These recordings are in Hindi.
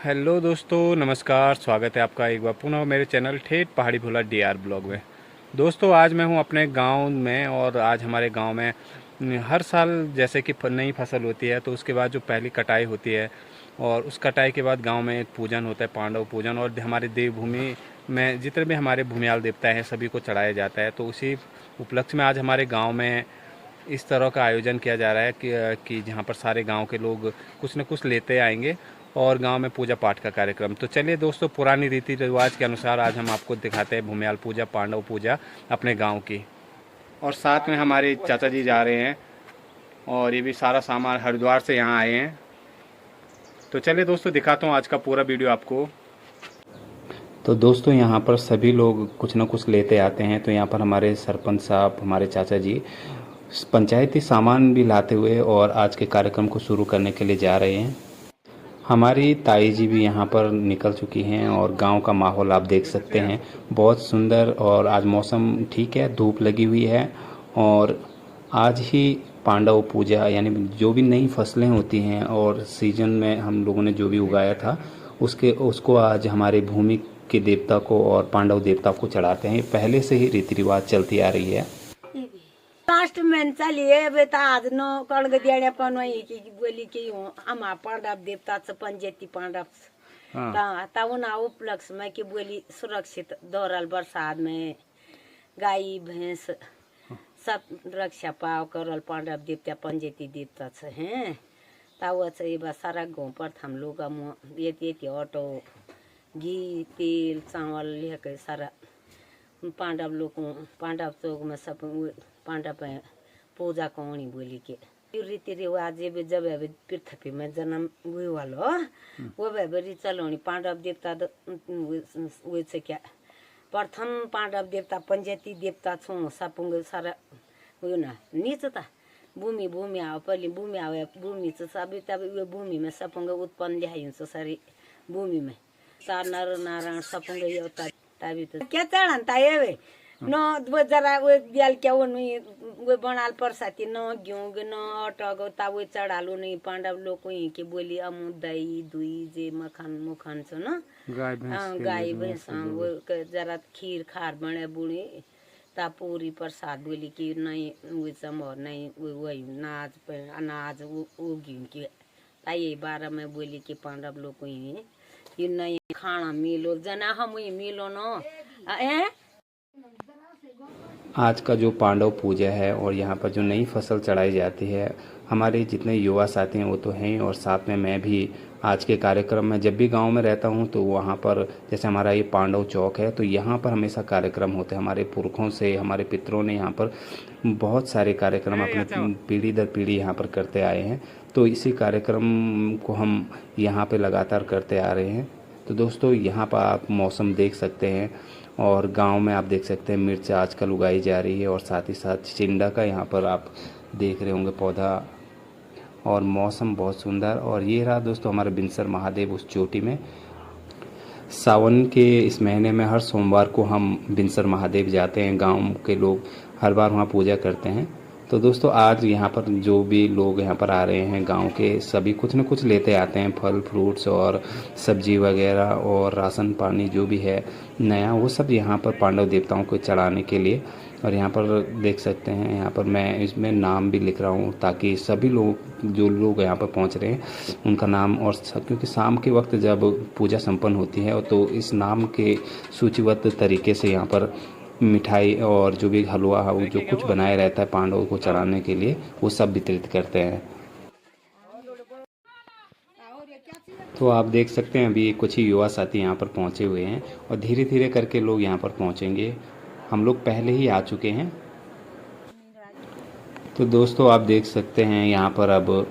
हेलो दोस्तों, नमस्कार। स्वागत है आपका एक बार पुनः मेरे चैनल ठेठ पहाड़ी भोला डीआर ब्लॉग में। दोस्तों, आज मैं हूं अपने गांव में और आज हमारे गांव में हर साल जैसे कि नई फसल होती है तो उसके बाद जो पहली कटाई होती है और उस कटाई के बाद गांव में एक पूजन होता है, पांडव पूजन, और हमारे देवभूमि में जितने भी हमारे भूमियाल देवता हैं सभी को चढ़ाया जाता है। तो उसी उपलक्ष्य में आज हमारे गाँव में इस तरह का आयोजन किया जा रहा है कि जहाँ पर सारे गांव के लोग कुछ न कुछ लेते आएंगे और गांव में पूजा पाठ का कार्यक्रम। तो चलिए दोस्तों, पुरानी रीति रिवाज के अनुसार आज हम आपको दिखाते हैं भूमियाल पूजा, पांडव पूजा अपने गांव की। और साथ में हमारे चाचा जी जा रहे हैं और ये भी सारा सामान हरिद्वार से यहाँ आए हैं। तो चलिए दोस्तों, दिखाता हूँ आज का पूरा वीडियो आपको। तो दोस्तों, यहाँ पर सभी लोग कुछ न कुछ लेते आते हैं। तो यहाँ पर हमारे सरपंच साहब, हमारे चाचा जी पंचायती सामान भी लाते हुए और आज के कार्यक्रम को शुरू करने के लिए जा रहे हैं। हमारी ताई जी भी यहाँ पर निकल चुकी हैं और गांव का माहौल आप देख सकते हैं, बहुत सुंदर। और आज मौसम ठीक है, धूप लगी हुई है और आज ही पांडव पूजा यानी जो भी नई फसलें होती हैं और सीजन में हम लोगों ने जो भी उगाया था उसको आज हमारे भूमि के देवता को और पांडव देवता को चढ़ाते हैं। पहले से ही रीति रिवाज चलती आ रही है। लास्ट में चलिए बेटा आज न कड़ग देण्या पण की बोली की आम्हा पांडव देवताचं पंचायती पांडव ताउना उपलक्ष्य में की बोली सुरक्षित दौराल बरसात में गाय भैंस सब रक्षा पाव करल पांडव देवता पंचायती देवताचं हैं। तावच ये बा सारा गाँव पर हम लोग ये ऑटो घी तेल चावल लेकर सारा पांडव लोग पांडव चौक में सब पांडव पूजा कोणी बोली के रीति रिवाज जब पृथ्वी में जन्म हुए वालो वो भी चलोनी पांडव देवता वैसे क्या प्रथम पांडव देवता पंचायती देवता छो सपुंग सारा वो ना नीच था भूमि भूमि आओ पहले भूमि आवे भूमि सब तब भूमि में सपुंग उत्पन्न लिहाई सारी भूमि में सार नर नारायण सपुंग होता तभी तो क्या चढ़ाता है न वो जरा वो दियाल क्या वो बनाल परसाती न घ्यूग न अटगो ता वो चढ़ालो नहीं पांडव लोग को के बोली अमु दही दुई जे मखान मुखान छ न गाय भैंस वो जरा खीर खार बने बुढ़ी ता पूरी प्रसाद बोली कि नहीं वो चमोर नहीं वही नाच अनाज वो घी के ता ये 12 में बोली कि पांडव लोग को ये नहीं खाना मिलो जना हम मिलो न आज का जो पांडव पूजा है और यहाँ पर जो नई फसल चढ़ाई जाती है, हमारे जितने युवा साथी हैं वो तो हैं और साथ में मैं भी आज के कार्यक्रम में जब भी गांव में रहता हूं तो वहाँ पर जैसे हमारा ये पांडव चौक है तो यहाँ पर हमेशा कार्यक्रम होते हैं। हमारे पुरखों से हमारे पितरों ने यहाँ पर बहुत सारे कार्यक्रम अपने पीढ़ी दर पीढ़ी यहाँ पर करते आए हैं। तो इसी कार्यक्रम को हम यहाँ पर लगातार करते आ रहे हैं। तो दोस्तों, यहाँ पर आप मौसम देख सकते हैं और गांव में आप देख सकते हैं मिर्च आजकल उगाई जा रही है और साथ ही साथ चिंडा का यहाँ पर आप देख रहे होंगे पौधा और मौसम बहुत सुंदर। और ये रहा दोस्तों हमारे बिनसर महादेव उस चोटी में। सावन के इस महीने में हर सोमवार को हम बिनसर महादेव जाते हैं, गांव के लोग हर बार वहाँ पूजा करते हैं। तो दोस्तों, आज यहाँ पर जो भी लोग यहाँ पर आ रहे हैं गांव के सभी कुछ न कुछ लेते आते हैं, फल फ्रूट्स और सब्जी वगैरह और राशन पानी जो भी है नया वो सब यहाँ पर पांडव देवताओं को चढ़ाने के लिए। और यहाँ पर देख सकते हैं, यहाँ पर मैं इसमें नाम भी लिख रहा हूँ ताकि सभी लोग जो लोग यहाँ पर पहुँच रहे हैं उनका नाम और क्योंकि शाम के वक्त जब पूजा संपन्न होती है तो इस नाम के सूचीबद्ध तरीके से यहाँ पर मिठाई और जो भी हलवा जो कुछ बनाया रहता है पांडवों को चढ़ाने के लिए वो सब वितरित करते हैं। तो आप देख सकते हैं अभी कुछ ही युवा साथी यहाँ पर पहुँचे हुए हैं और धीरे धीरे करके लोग यहाँ पर पहुँचेंगे। हम लोग पहले ही आ चुके हैं। तो दोस्तों, आप देख सकते हैं यहाँ पर अब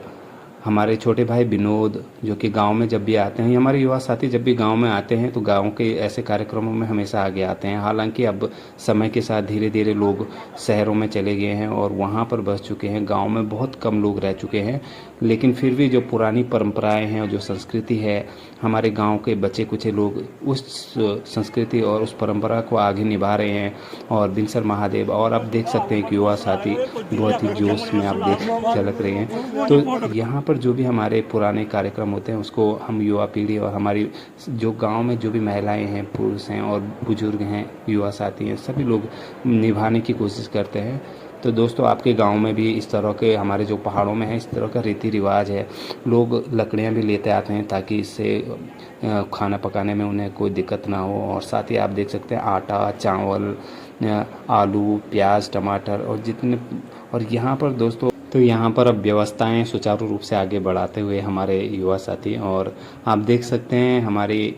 हमारे छोटे भाई विनोद जो कि गांव में जब भी आते हैं, हमारे युवा साथी जब भी गांव में आते हैं तो गांव के ऐसे कार्यक्रमों में हमेशा आगे आते हैं। हालांकि अब समय के साथ धीरे धीरे लोग शहरों में चले गए हैं और वहां पर बस चुके हैं, गांव में बहुत कम लोग रह चुके हैं। लेकिन फिर भी जो पुरानी परंपराएं हैं और जो संस्कृति है, हमारे गांव के बच्चे कुछ लोग उस संस्कृति और उस परंपरा को आगे निभा रहे हैं। और बिनसर महादेव, और आप देख सकते हैं कि युवा साथी बहुत ही जोश में आप देख झलक रहे हैं। तो यहाँ पर जो भी हमारे पुराने कार्यक्रम होते हैं उसको हम युवा पीढ़ी और हमारी जो गांव में जो भी महिलाएं हैं, पुरुष हैं और बुजुर्ग हैं, युवा साथी हैं, सभी लोग निभाने की कोशिश करते हैं। तो दोस्तों, आपके गांव में भी इस तरह के, हमारे जो पहाड़ों में है इस तरह का रीति रिवाज है। लोग लकड़ियां भी लेते आते हैं ताकि इससे खाना पकाने में उन्हें कोई दिक्कत ना हो। और साथ ही आप देख सकते हैं आटा, चावल, आलू, प्याज, टमाटर और जितने, और यहाँ पर दोस्तों, तो यहाँ पर अब व्यवस्थाएं सुचारू रूप से आगे बढ़ाते हुए हमारे युवा साथी, और आप देख सकते हैं हमारी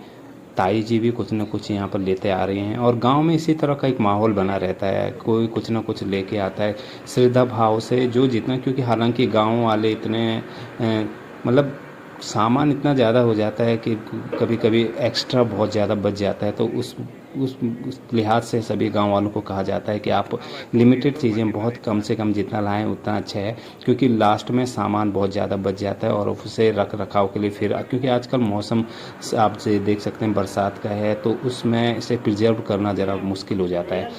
ताई जी भी कुछ न कुछ यहाँ पर लेते आ रही हैं। और गांव में इसी तरह का एक माहौल बना रहता है, कोई कुछ न कुछ लेके आता है श्रद्धा भाव से, जो जितना, क्योंकि हालांकि गांव वाले इतने मतलब सामान इतना ज़्यादा हो जाता है कि कभी कभी एक्स्ट्रा बहुत ज़्यादा बच जाता है। तो उस लिहाज से सभी गांव वालों को कहा जाता है कि आप लिमिटेड चीज़ें बहुत कम से कम जितना लाएं उतना अच्छा है, क्योंकि लास्ट में सामान बहुत ज़्यादा बच जाता है और उसे रख रखाव के लिए फिर, क्योंकि आजकल मौसम आप देख सकते हैं बरसात का है, तो उसमें इसे प्रिजर्व करना ज़रा मुश्किल हो जाता है।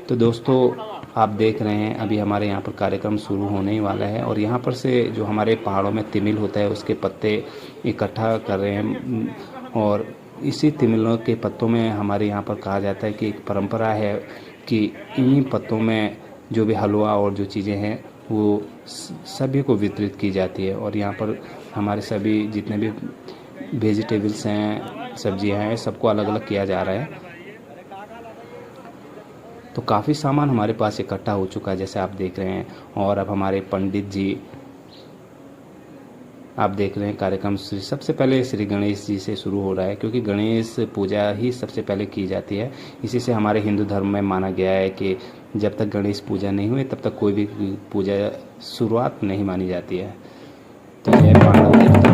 तो दोस्तों, आप देख रहे हैं अभी हमारे यहाँ पर कार्यक्रम शुरू होने ही वाला है, और यहाँ पर से जो हमारे पहाड़ों में तिमिल होता है उसके पत्ते इकट्ठा कर रहे हैं। और इसी तिमिलों के पत्तों में हमारे यहाँ पर कहा जाता है कि एक परंपरा है कि इन्हीं पत्तों में जो भी हलवा और जो चीज़ें हैं वो सभी को वितरित की जाती है। और यहाँ पर हमारे सभी जितने भी वेजिटेबल्स हैं, सब्जियां हैं, सबको अलग अलग किया जा रहा है। तो काफ़ी सामान हमारे पास इकट्ठा हो चुका है जैसे आप देख रहे हैं। और अब हमारे पंडित जी, आप देख रहे हैं कार्यक्रम सबसे पहले श्री गणेश जी से शुरू हो रहा है, क्योंकि गणेश पूजा ही सबसे पहले की जाती है। इसी से हमारे हिंदू धर्म में माना गया है कि जब तक गणेश पूजा नहीं हुई तब तक कोई भी पूजा शुरुआत नहीं मानी जाती है। तो जय पांडव देवता।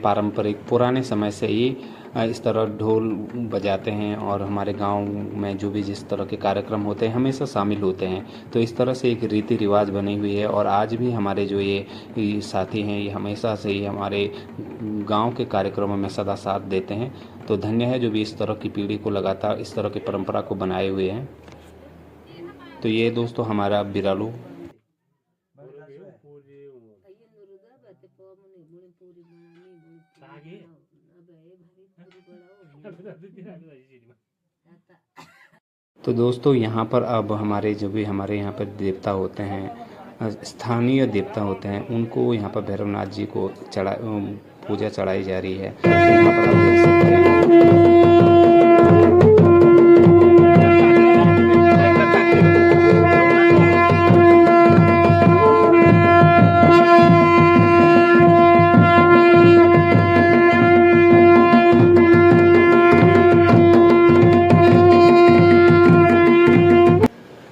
पारंपरिक पुराने समय से ही इस तरह ढोल बजाते हैं, और हमारे गांव में जो भी जिस तरह के कार्यक्रम होते हैं हमेशा शामिल होते हैं। तो इस तरह से एक रीति रिवाज बनी हुई है, और आज भी हमारे जो ये साथी हैं ये हमेशा से ही हमारे गांव के कार्यक्रमों में सदा साथ देते हैं। तो धन्य है जो भी इस तरह की पीढ़ी को लगातार इस तरह की परंपरा को बनाए हुए हैं। तो ये दोस्तों हमारा बिरालू तो दोस्तों यहाँ पर अब हमारे जो भी हमारे यहाँ पर देवता होते हैं, स्थानीय देवता होते हैं, उनको यहाँ पर भैरवनाथ जी को पूजा चढ़ाई जा रही है। तो यहाँ पर आप देख सकते हैं।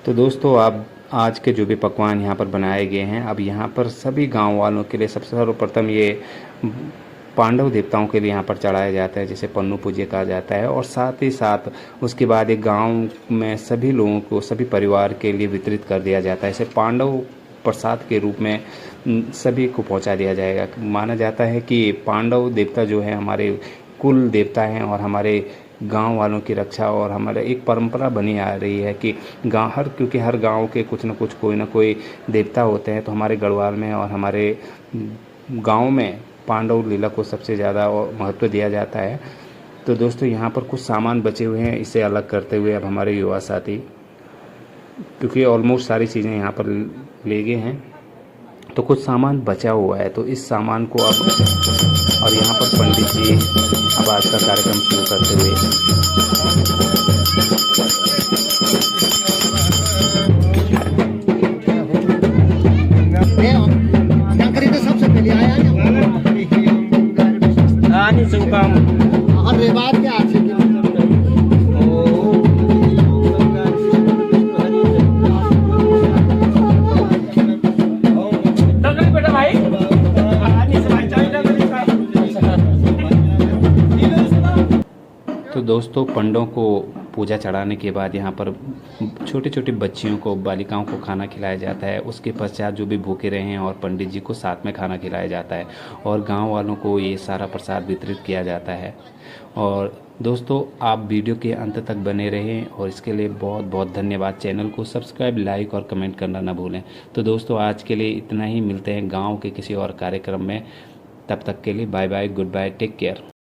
तो दोस्तों, आप आज के जो भी पकवान यहाँ पर बनाए गए हैं, अब यहाँ पर सभी गांव वालों के लिए सबसे सर्वप्रथम ये पांडव देवताओं के लिए यहाँ पर चढ़ाया जाता है, जिसे पन्नू पूज्य कहा जाता है। और साथ ही साथ उसके बाद एक गांव में सभी लोगों को, सभी परिवार के लिए वितरित कर दिया जाता है। इसे पांडव प्रसाद के रूप में सभी को पहुँचा दिया जाएगा। माना जाता है कि पांडव देवता जो है हमारे कुल देवता हैं, और हमारे गांव वालों की रक्षा, और हमारे एक परंपरा बनी आ रही है कि क्योंकि हर गांव के कुछ न कुछ कोई ना कोई देवता होते हैं। तो हमारे गढ़वाल में और हमारे गांव में पांडव लीला को सबसे ज़्यादा महत्व दिया जाता है। तो दोस्तों, यहाँ पर कुछ सामान बचे हुए हैं, इसे अलग करते हुए अब हमारे युवा साथी, क्योंकि ऑलमोस्ट सारी चीज़ें यहाँ पर ले गए हैं, तो कुछ सामान बचा हुआ है, तो इस सामान को अब, और यहाँ पर पंडित जी अब आज का कार्यक्रम शुरू करते हुए। शंकरी तो सबसे पहले आया और रिवाज क्या अच्छे तो दोस्तों, पंडों को पूजा चढ़ाने के बाद यहाँ पर छोटी छोटी बच्चियों को, बालिकाओं को खाना खिलाया जाता है। उसके पश्चात जो भी भूखे रहे हैं और पंडित जी को साथ में खाना खिलाया जाता है और गांव वालों को ये सारा प्रसाद वितरित किया जाता है। और दोस्तों, आप वीडियो के अंत तक बने रहें और इसके लिए बहुत बहुत धन्यवाद। चैनल को सब्सक्राइब, लाइक और कमेंट करना ना भूलें। तो दोस्तों, आज के लिए इतना ही। मिलते हैं गाँव के किसी और कार्यक्रम में। तब तक के लिए bye bye, goodbye, take care.